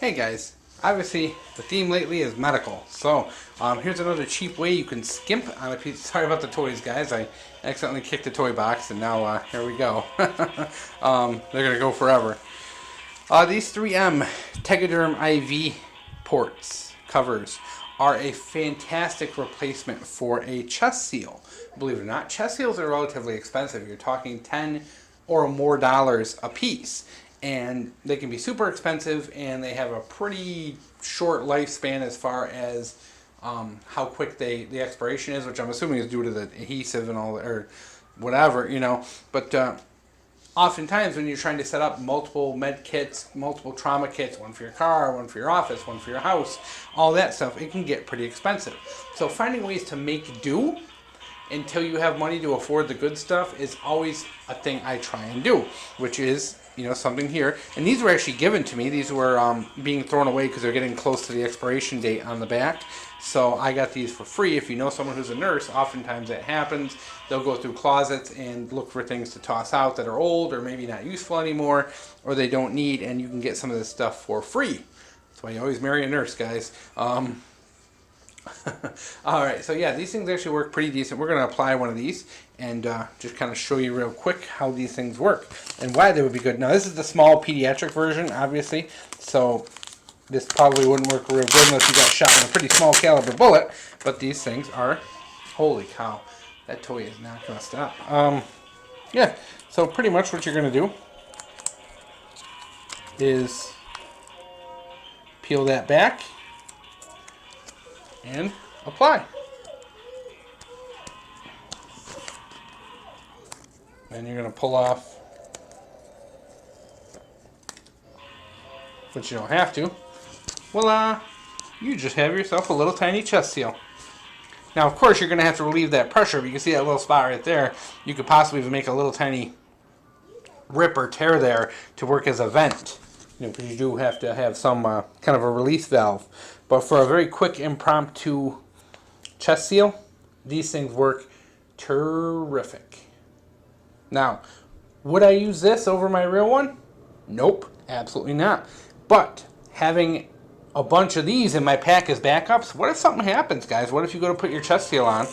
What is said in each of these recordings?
Hey guys, obviously the theme lately is medical, so here's another cheap way you can skimp on a piece. Sorry about the toys, guys. I accidentally kicked the toy box, and now here we go. They're gonna go forever. These 3M Tegaderm IV ports covers are a fantastic replacement for a chest seal. Believe it or not, chest seals are relatively expensive. You're talking $10 or more a piece. And they can be super expensive, and they have a pretty short lifespan as far as how quick the expiration is, which I'm assuming is due to the adhesive and all, or whatever, you know. But oftentimes when you're trying to set up multiple med kits, multiple trauma kits, one for your car, one for your office, one for your house, all that stuff, it can get pretty expensive. So finding ways to make do until you have money to afford the good stuff is always a thing I try and do, which is, you know, something here. And these were actually given to me. These were being thrown away because they're getting close to the expiration date on the back. So I got these for free. If you know someone who's a nurse, oftentimes that happens. They'll go through closets and look for things to toss out that are old or maybe not useful anymore, or they don't need, and you can get some of this stuff for free. That's why you always marry a nurse, guys. Alright, so yeah, these things actually work pretty decent. We're going to apply one of these and just kind of show you real quick how these things work and why they would be good. Now, this is the small pediatric version, obviously, so this probably wouldn't work real good unless you got shot with a pretty small caliber bullet, but these things are, holy cow, that toy is not going to stop. Yeah, so pretty much what you're going to do is peel that back and apply. Then you're going to pull off, but you don't have to. Voila! You just have yourself a little tiny chest seal. Now, of course, you're going to have to relieve that pressure. But you can see that little spot right there. You could possibly even make a little tiny rip or tear there to work as a vent. You know, because you do have to have some kind of a release valve. But for a very quick, impromptu chest seal, these things work terrific. Now, would I use this over my real one? Nope, absolutely not. But having a bunch of these in my pack as backups, what if something happens, guys? What if you go to put your chest seal on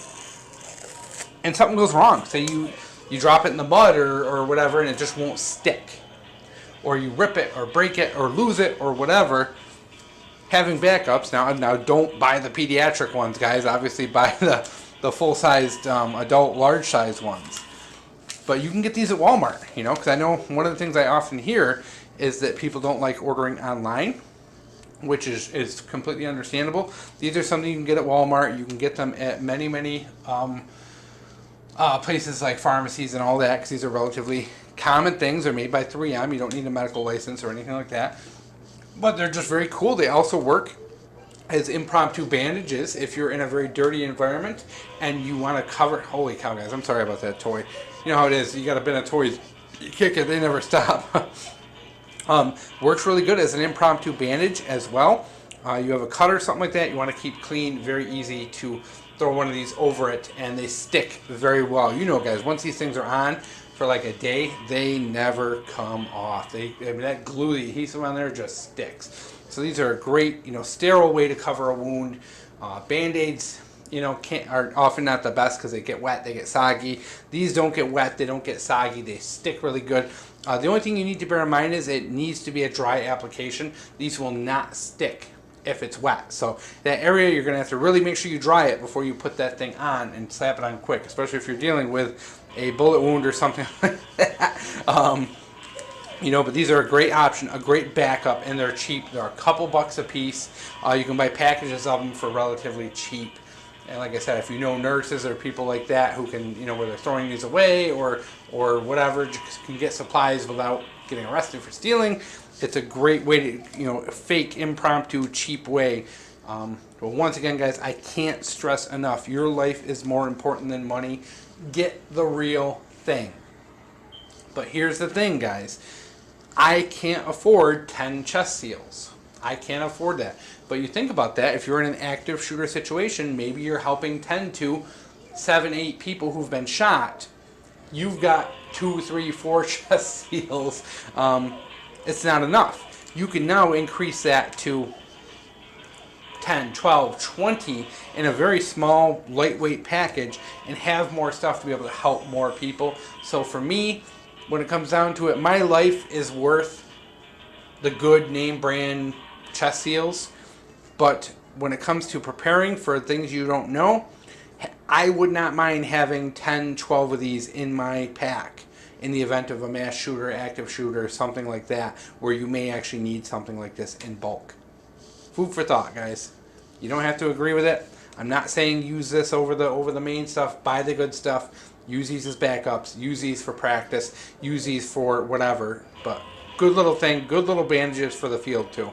and something goes wrong? Say you drop it in the mud or whatever and it just won't stick. Or you rip it or break it or lose it or whatever. Having backups, now don't buy the pediatric ones, guys. Obviously buy the full-sized adult large-sized ones. But you can get these at Walmart, you know, because I know one of the things I often hear is that people don't like ordering online, which is completely understandable. These are something you can get at Walmart. You can get them at many places like pharmacies and all that, because these are relatively common things. They're made by 3M. You don't need a medical license or anything like that. But they're just very cool. They also work as impromptu bandages if you're in a very dirty environment and you want to cover. Holy cow, guys! I'm sorry about that toy. You know how it is. You got a bin of toys. You kick it, they never stop. Works really good as an impromptu bandage as well. You have a cut or something like that you want to keep clean. Very easy to throw one of these over it, and they stick very well. You know, guys, once these things are on for like a day, they never come off. I mean, that glue, the adhesive on there just sticks. So these are a great, you know, sterile way to cover a wound. Band-Aids, you know, are often not the best because they get wet, they get soggy. These don't get wet, they don't get soggy, they stick really good. The only thing you need to bear in mind is it needs to be a dry application. These will not stick if it's wet. So that area, you're going to have to really make sure you dry it before you put that thing on and slap it on quick, especially if you're dealing with a bullet wound or something like that. You know, but these are a great option, a great backup, and they're cheap. They're a couple bucks a piece. You can buy packages of them for relatively cheap. And like I said, if you know nurses or people like that who can, you know, where they're throwing these away or whatever, just can get supplies without getting arrested for stealing, it's a great way to, you know, fake, impromptu, cheap way. But once again, guys, I can't stress enough, your life is more important than money. Get the real thing. But here's the thing, guys. I can't afford 10 chest seals. I can't afford that. But you think about that, if you're in an active shooter situation, maybe you're helping 10 to 7, 8 people who've been shot. You've got 2, 3, 4 chest seals. It's not enough. you can now increase that to 10, 12, 20 in a very small, lightweight package and have more stuff to be able to help more people. So for me, when it comes down to it, my life is worth the good name brand chest seals. But when it comes to preparing for things you don't know, I would not mind having 10, 12 of these in my pack in the event of a mass shooter, active shooter, something like that, where you may actually need something like this in bulk. Food for thought, guys. You don't have to agree with it. I'm not saying use this over the main stuff. Buy the good stuff. Use these as backups. Use these for practice. Use these for whatever. But good little thing. Good little bandages for the field too.